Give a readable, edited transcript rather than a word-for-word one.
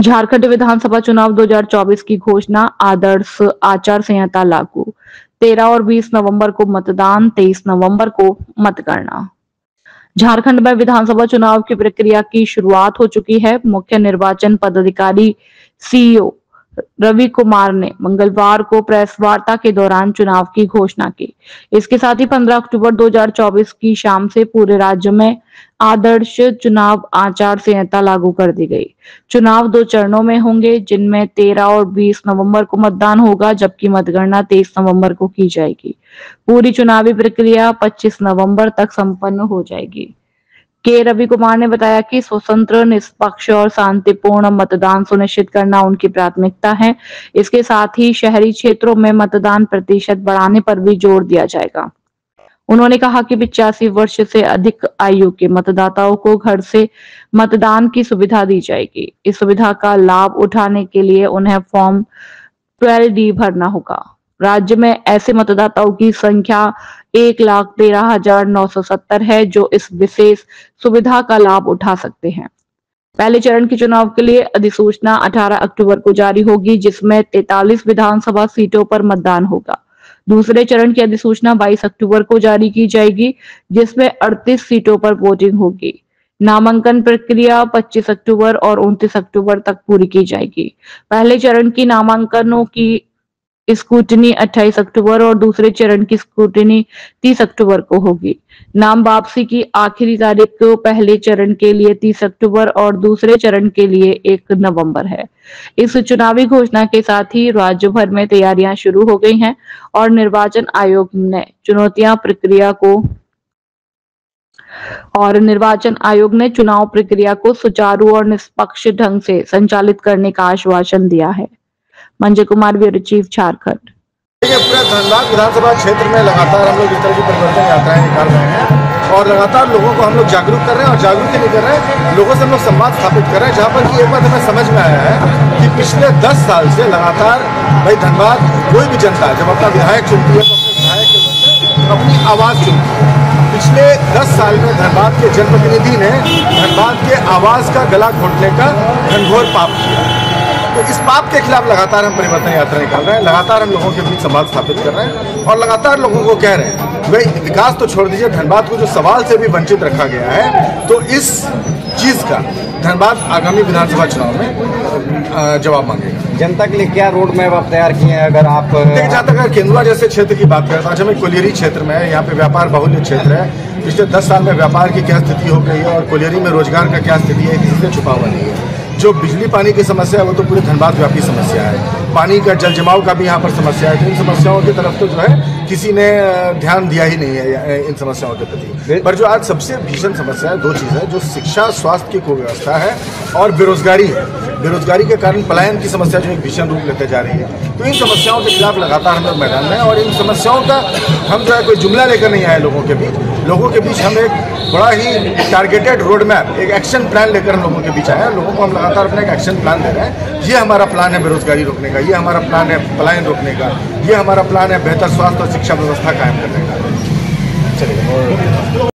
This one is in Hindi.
झारखंड विधानसभा चुनाव 2024 की घोषणा, आदर्श आचार संहिता लागू। 13 और 20 नवंबर को मतदान, 23 नवंबर को मतगणना। झारखंड में विधानसभा चुनाव की प्रक्रिया की शुरुआत हो चुकी है। मुख्य निर्वाचन पदाधिकारी सीईओ रवि कुमार ने मंगलवार को प्रेस वार्ता के दौरान चुनाव की घोषणा की। इसके साथ ही 15 अक्टूबर 2024 की शाम से पूरे राज्य में आदर्श चुनाव आचार संहिता लागू कर दी गई। चुनाव 2 चरणों में होंगे, जिनमें 13 और 20 नवंबर को मतदान होगा, जबकि मतगणना 23 नवंबर को की जाएगी। पूरी चुनावी प्रक्रिया 25 नवंबर तक संपन्न हो जाएगी। के रवि कुमार ने बताया कि स्वतंत्र, निष्पक्ष और शांतिपूर्ण मतदान सुनिश्चित करना उनकी प्राथमिकता है। इसके साथ ही शहरी क्षेत्रों में मतदान प्रतिशत बढ़ाने पर भी जोर दिया जाएगा। उन्होंने कहा कि 85 वर्ष से अधिक आयु के मतदाताओं को घर से मतदान की सुविधा दी जाएगी। इस सुविधा का लाभ उठाने के लिए उन्हें फॉर्म 12D भरना होगा। राज्य में ऐसे मतदाताओं की संख्या 1,13,970 है जो इस विशेष सुविधा का लाभ उठा सकते हैं। पहले चरण के चुनाव के लिए अधिसूचना 18 अक्टूबर को जारी होगी, जिसमें 43 विधानसभा सीटों पर मतदान होगा। दूसरे चरण की अधिसूचना 22 अक्टूबर को जारी की जाएगी, जिसमें 38 सीटों पर वोटिंग होगी। नामांकन प्रक्रिया 25 अक्टूबर और 29 अक्टूबर तक पूरी की जाएगी। पहले चरण की नामांकनों की स्क्रूटनी 28 अक्टूबर और दूसरे चरण की स्क्रूटनी 30 अक्टूबर को होगी। नाम वापसी की आखिरी तारीख को पहले चरण के लिए 30 अक्टूबर और दूसरे चरण के लिए 1 नवंबर है। इस चुनावी घोषणा के साथ ही राज्य भर में तैयारियां शुरू हो गई हैं और निर्वाचन आयोग ने चुनाव प्रक्रिया को सुचारू और निष्पक्ष ढंग से संचालित करने का आश्वासन दिया है। Manjay Kumar, bureau chief, Jharkhand. पूरे धनबाद विधानसभा क्षेत्र में लगातार हम लोग इस तरह की परिवर्तन यात्राएं निकाल रहे हैं और लगातार लोगों को हम लोग जागरूक कर रहे हैं और जागरूक ही नहीं कर रहे हैं, लोगों से हम लोग संवाद स्थापित कर रहे हैं। जहाँ पर कि एक बात हमें समझ में आया है कि पिछले 10 साल से लगातार भाई धनबाद कोई भी जनता जब अपना विधायक चुनती है तो अपने विधायक के रूप में अपनी आवाज़ चुनती है। पिछले 10 साल में धनबाद के जनप्रतिनिधि ने धनबाद के आवाज़ का गला घोटने का घनघोर पाप किया। तो इस पाप के खिलाफ लगातार हम परिवर्तन यात्रा निकाल रहे हैं, लगातार हम लोगों के बीच संवाद स्थापित कर रहे हैं और लगातार लोगों को कह रहे हैं भाई विकास तो छोड़ दीजिए, धनबाद को जो सवाल से भी वंचित रखा गया है, तो इस चीज़ का धनबाद आगामी विधानसभा चुनाव में जवाब मांगेगा। जनता के लिए क्या रोड मैप आप तैयार किए हैं? अगर आप देखिए, जहाँ तक अगर केंदुआ जैसे क्षेत्र की बात करें तो आज हमें कोलियरी क्षेत्र में है, यहाँ पे व्यापार बहुल्य क्षेत्र है। पिछले 10 साल में व्यापार की क्या स्थिति हो गई है और कोलियरी में रोजगार का क्या स्थिति है, किसी से छुपा हुआ नहीं है। जो बिजली पानी की समस्या है वो तो पूरे धनबाद व्यापी समस्या है। पानी का जल जमाव का भी यहाँ पर समस्या है। तो इन समस्याओं की तरफ तो जो है किसी ने ध्यान दिया ही नहीं है इन समस्याओं के प्रति। पर जो आज सबसे भीषण समस्या है, 2 चीज़ है, जो शिक्षा स्वास्थ्य की कुव्यवस्था है और बेरोजगारी है। बेरोजगारी के कारण पलायन की समस्या जो एक भीषण रूप लेते जा रही है। तो इन समस्याओं के खिलाफ लगातार हम लोग मैदान में हैं और इन समस्याओं का हम जो है कोई जुमला लेकर नहीं आए लोगों के बीच हम एक बड़ा ही टारगेटेड रोड मैप, एक एक्शन प्लान लेकर हम लोगों के बीच आए हैं। लोगों को हम लगातार अपना एक एक्शन प्लान दे रहे हैं। ये हमारा प्लान है बेरोजगारी रोकने का, ये हमारा प्लान है पलायन रोकने का, ये हमारा प्लान है बेहतर स्वास्थ्य और शिक्षा व्यवस्था कायम करने का। चलिए।